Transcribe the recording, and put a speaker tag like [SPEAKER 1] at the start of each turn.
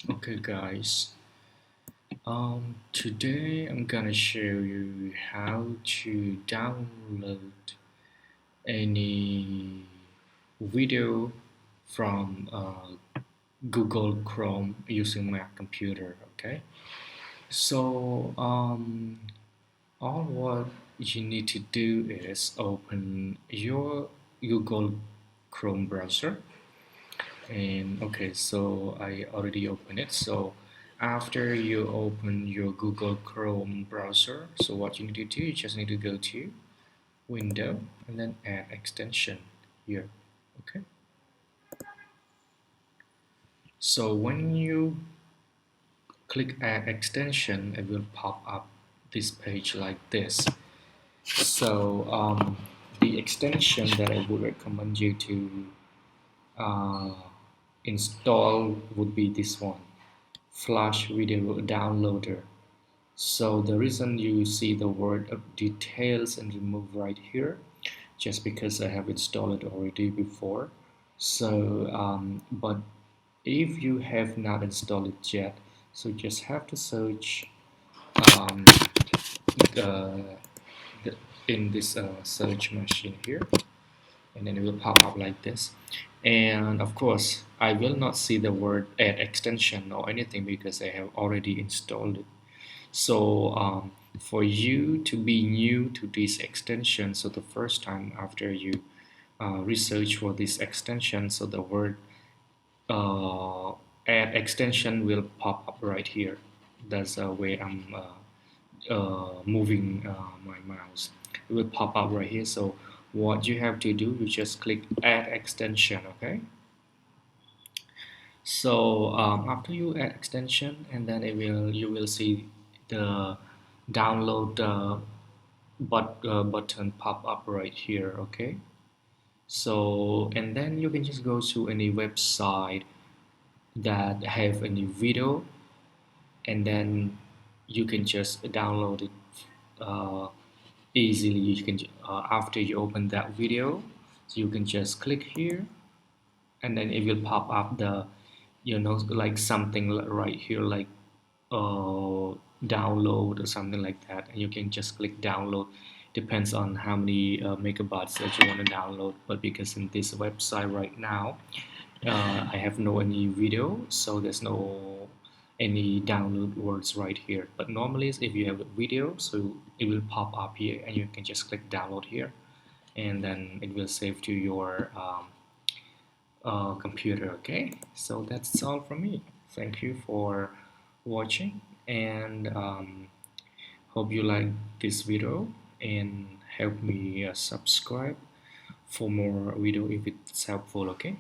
[SPEAKER 1] Okay guys, today I'm gonna show you how to download any video from Google Chrome using my computer. Okay, so all what you need to do is open your Google Chrome browser. And okay, so I already opened it. So after you open your Google Chrome browser, so what you need to do, you just need to go to Window and then add extension here. Okay, so when you click add extension, it will pop up this page like this. So the extension that I would recommend you to uh, install would be this one, Flash Video Downloader. So the reason you see the word details and remove right here, just because I have installed it already before. So, but if you have not installed it yet, so you just have to search um, the, the, in this search machine here, and then it will pop up like this. And of course, I will not see the word add extension or anything because I have already installed it. So for you to be new to this extension, so the first time after you research for this extension, so the word uh, add extension will pop up right here. That's the way I'm moving my mouse. It will pop up right here. So what you have to do, you just click add extension. Okay. So after you add extension, and then you will see the download button pop up right here. Okay, so and then you can just go to any website that have any video, and then you can just download it uh, easily. You can after you open that video, so you can just click here, and then it will pop up the like something right here like download or something like that, and you can just click download. Depends on how many megabytes that you want to download, but because in this website right now I have no any video, so there's no any download words right here. But normally if you have a video, so it will pop up here and you can just click download here, and then it will save to your computer. Okay, so that's all from me. Thank you for watching, and hope you like this video, and help me subscribe for more video if it's helpful. Okay.